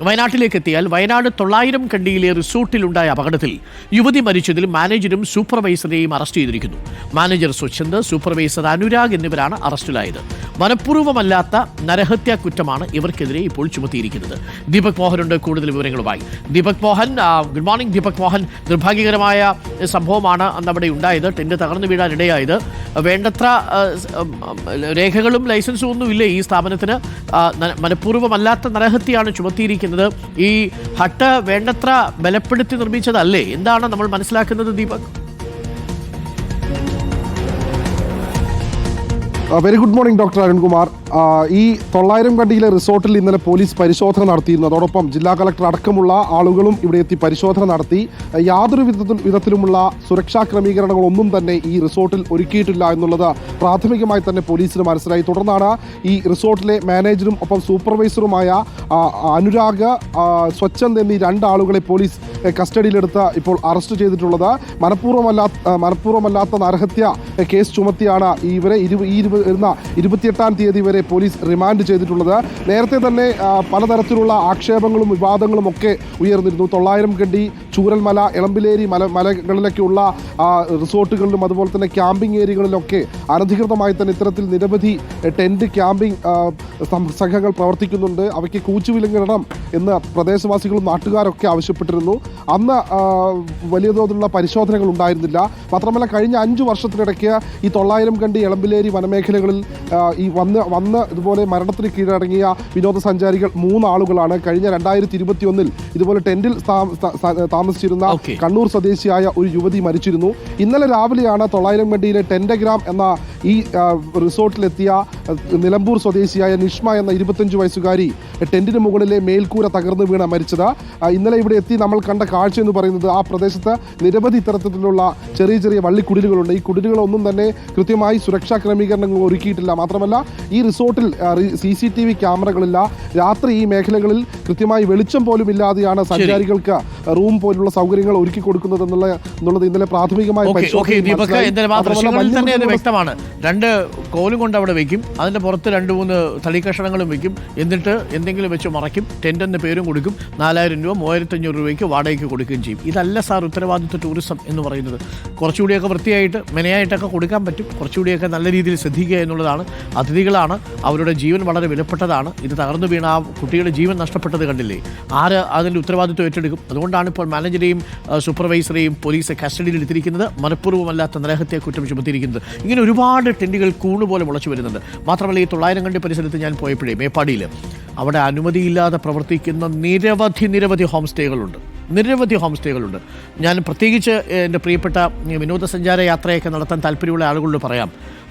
വയനാട്ടിലേക്ക് എത്തിയാൽ വയനാട് 900 കണ്ടിയിലെ റിസോർട്ടിലുണ്ടായ അപകടത്തിൽ യുവതി മരിച്ചതിൽ മാനേജരും സൂപ്പർവൈസറെയും അറസ്റ്റ് ചെയ്തിരിക്കുന്നു. മാനേജർ സ്വച്ഛന്ദ്, സൂപ്പർവൈസർ അനുരാഗ് എന്നിവരാണ് അറസ്റ്റിലായത്. മനഃപൂർവ്വമല്ലാത്ത നരഹത്യാ കുറ്റമാണ് ഇവർക്കെതിരെ ഇപ്പോൾ ചുമത്തിയിരിക്കുന്നത്. ദീപക് മോഹനുണ്ട് കൂടുതൽ വിവരങ്ങളുമായി. Deepak Mohan, good morning. ദീപക് മോഹൻ, നിർഭാഗ്യകരമായ സംഭവമാണ് അന്നവിടെ ഉണ്ടായത്. ടെന്റ് തകർന്നു വീഴാനിടയായത്. വേണ്ടത്ര രേഖകളും ലൈസൻസും ഒന്നുമില്ല ഈ സ്ഥാപനത്തിന്. മനഃപൂർവ്വമല്ലാത്ത നരഹത്യയാണ് ചുമത്തിയിരിക്കുന്നത്. ഈ ഹട്ട് വേണ്ടത്ര ബലപ്പെടുത്തി നിർമ്മിച്ചതല്ലേ? എന്താണ് നമ്മൾ മനസ്സിലാക്കുന്നത് Deepak? Very good morning doctor Arunkumar. ഈ 900 കണ്ടിയിലെ റിസോർട്ടിൽ ഇന്നലെ പോലീസ് പരിശോധന നടത്തിയിരുന്നു. അതോടൊപ്പം ജില്ലാ കളക്ടർ അടക്കമുള്ള ആളുകളും ഇവിടെ എത്തി പരിശോധന നടത്തി. യാതൊരു വിധത്തിലുമുള്ള സുരക്ഷാ ക്രമീകരണങ്ങളൊന്നും തന്നെ ഈ റിസോർട്ടിൽ ഒരുക്കിയിട്ടില്ല എന്നുള്ളത് പ്രാഥമികമായി തന്നെ പോലീസിന് മനസ്സിലായി. തുടർന്നാണ് ഈ റിസോർട്ടിലെ മാനേജറും ഒപ്പം സൂപ്പർവൈസറുമായ അനുരാഗ്, സ്വച്ഛന്ദ് എന്നീ 2 ആളുകളെ പോലീസ് കസ്റ്റഡിയിലെടുത്ത് ഇപ്പോൾ അറസ്റ്റ് ചെയ്തിട്ടുള്ളത്. മനഃപൂർവ്വമല്ലാത്ത നരഹത്യ കേസ് ചുമത്തിയാണ് ഇവരെ വരുന്ന 28-ാം തീയതി വരെ പോലീസ് റിമാൻഡ് ചെയ്തിട്ടുള്ളത്. നേരത്തെ തന്നെ പലതരത്തിലുള്ള ആക്ഷേപങ്ങളും വിവാദങ്ങളും ഒക്കെ ഉയർന്നിരുന്നു. 900 കണ്ടി, ചൂരൽമല, എളമ്പിലേരി മലകളിലൊക്കെയുള്ള റിസോർട്ടുകളിലും അതുപോലെ തന്നെ ക്യാമ്പിംഗ് ഏരിയകളിലൊക്കെ അനധികൃതമായി തന്നെ ഇത്തരത്തിൽ നിരവധി ടെന്റ് ക്യാമ്പിംഗ് സംഘങ്ങൾ പ്രവർത്തിക്കുന്നുണ്ട്. അവയ്ക്ക് കൂച്ചുവിലങ്ങിടണം എന്ന് പ്രദേശവാസികളും നാട്ടുകാരൊക്കെ ആവശ്യപ്പെട്ടിരുന്നു. അന്ന് വലിയ തോതിലുള്ള പരിശോധനകൾ ഉണ്ടായിരുന്നില്ല. മാത്രമല്ല കഴിഞ്ഞ 5 വർഷത്തിനിടയ്ക്ക് ഈ 900 കണ്ടി, എളമ്പിലേരി വനമേഖലകളിൽ ഈ വന്ന് ഇതുപോലെ മരണത്തിന് കീഴടങ്ങിയ വിനോദസഞ്ചാരികൾ 3 ആളുകളാണ്. കഴിഞ്ഞ 2021 ഇതുപോലെ ടെന്റിൽ താമസിച്ചിരുന്ന കണ്ണൂർ സ്വദേശിയായ ഒരു യുവതി മരിച്ചിരുന്നു. ഇന്നലെ രാവിലെയാണ് 900 കണ്ടിയിലെ ടെന്റഗ്രാം എന്ന ഈ റിസോർട്ടിലെത്തിയ നിലമ്പൂർ സ്വദേശിയായ നിഷ്മ എന്ന 25 വയസ്സുകാരി ടെന്റിന് മുകളിലെ മേൽക്കൂര തകർന്നു വീണ മരിച്ചത്. ഇന്നലെ ഇവിടെ എത്തി നമ്മൾ കണ്ട കാഴ്ച എന്ന് പറയുന്നത് ആ പ്രദേശത്ത് നിരവധി തരത്തിലുള്ള ചെറിയ ചെറിയ വള്ളിക്കുടിലുകളുണ്ട്. ഈ കുടിലുകളൊന്നും തന്നെ കൃത്യമായി സുരക്ഷാ ക്രമീകരണങ്ങൾ ഒരുക്കിയിട്ടില്ല. മാത്രമല്ല ഈ റിസോർട്ടിൽ CCTV ക്യാമറകളില്ല. രാത്രി ഈ മേഖലകളിൽ കൃത്യമായി വെളിച്ചം പോലും ഇല്ലാതെയാണ് സഞ്ചാരികൾക്ക് റൂം പോലുള്ള സൗകര്യങ്ങൾ ഒരുക്കി കൊടുക്കുന്നത് എന്നുള്ളത് ഇന്നലെ പ്രാഥമികമായി വ്യക്തമാണ്. 2 കോലും കൊണ്ട് അവിടെ വെക്കും, അതിന്റെ പുറത്ത് 2-3 തളിക്കഷണങ്ങളും വെക്കും, എന്നിട്ട് എന്തെങ്കിലും വെച്ച് മറയ്ക്കും, ടെന്റ് എന്ന പേരും കൊടുക്കും, 4000 രൂപ 3500 രൂപയ്ക്ക് വാടകയ്ക്ക് കൊടുക്കുകയും ചെയ്യും. ഇതല്ല സാർ ഉത്തരവാദിത്വ ടൂറിസം എന്ന് പറയുന്നത്. കുറച്ചുകൂടിയൊക്കെ വൃത്തിയായിട്ട് മെനയായിട്ടൊക്കെ കൊടുക്കാൻ പറ്റും. കുറച്ചുകൂടിയൊക്കെ നല്ല രീതിയിൽ ശ്രദ്ധിക്കുക എന്നുള്ളതാണ്. അതിഥികളാണ്, അവരുടെ ജീവൻ വളരെ വിലപ്പെട്ടതാണ്. ഇത് തകർന്നു വീണ ആ കുട്ടിയുടെ ജീവൻ നഷ്ടപ്പെട്ടത് കണ്ടില്ലേ? ആര് അതിൻ്റെ ഉത്തരവാദിത്വം ഏറ്റെടുക്കും? അതുകൊണ്ടാണ് ഇപ്പോൾ മാനേജരെയും സൂപ്പർവൈസറെയും പോലീസ് കസ്റ്റഡിയിൽ എടുത്തിരിക്കുന്നത്. മനഃപൂർവ്വമല്ലാത്ത നരഹത്യാ കുറ്റം ചുമത്തിയിരിക്കുന്നത്. ഇങ്ങനെ ഒരുപാട് ടെന്റുകൾ കൂണുപോലെ മുളച്ചു വരുന്നുണ്ട്. മാത്രമല്ല ഈ 900 കണ്ടി പരിസരത്ത് ഞാൻ പോയപ്പോഴേ മേപ്പാടിയിൽ അവിടെ അനുമതിയില്ലാതെ പ്രവർത്തിക്കുന്ന നിരവധി ഹോം സ്റ്റേകളുണ്ട്. ഞാൻ പ്രത്യേകിച്ച് എൻ്റെ പ്രിയപ്പെട്ട വിനോദസഞ്ചാര യാത്രയൊക്കെ നടത്താൻ താല്പര്യമുള്ള ആളുകളോട് പറയാം,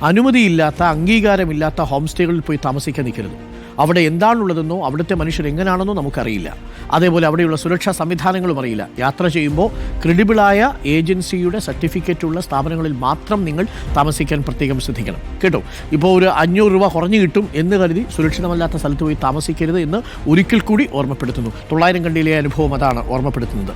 അനുമതിയില്ലാത്ത, അംഗീകാരമില്ലാത്ത ഹോം സ്റ്റേകളിൽ പോയി താമസിക്കാൻ നിൽക്കരുത്. അവിടെ എന്താണുള്ളതെന്നോ അവിടുത്തെ മനുഷ്യർ എങ്ങനെയാണെന്നോ നമുക്കറിയില്ല. അതേപോലെ അവിടെയുള്ള സുരക്ഷാ സംവിധാനങ്ങളും അറിയില്ല. യാത്ര ചെയ്യുമ്പോൾ ക്രെഡിബിളായ ഏജൻസിയുടെ സർട്ടിഫിക്കറ്റുള്ള സ്ഥാപനങ്ങളിൽ മാത്രം നിങ്ങൾ താമസിക്കാൻ പ്രത്യേകം ശ്രദ്ധിക്കണം കേട്ടോ. ഇപ്പോൾ ഒരു 500 രൂപ കുറഞ്ഞു കിട്ടും എന്ന് കരുതി സുരക്ഷിതമല്ലാത്ത സ്ഥലത്ത് പോയി താമസിക്കരുത് എന്ന് ഒരിക്കൽ കൂടി ഓർമ്മപ്പെടുത്തുന്നു. 900 കണ്ടിയിലെ അനുഭവം അതാണ് ഓർമ്മപ്പെടുത്തുന്നത്.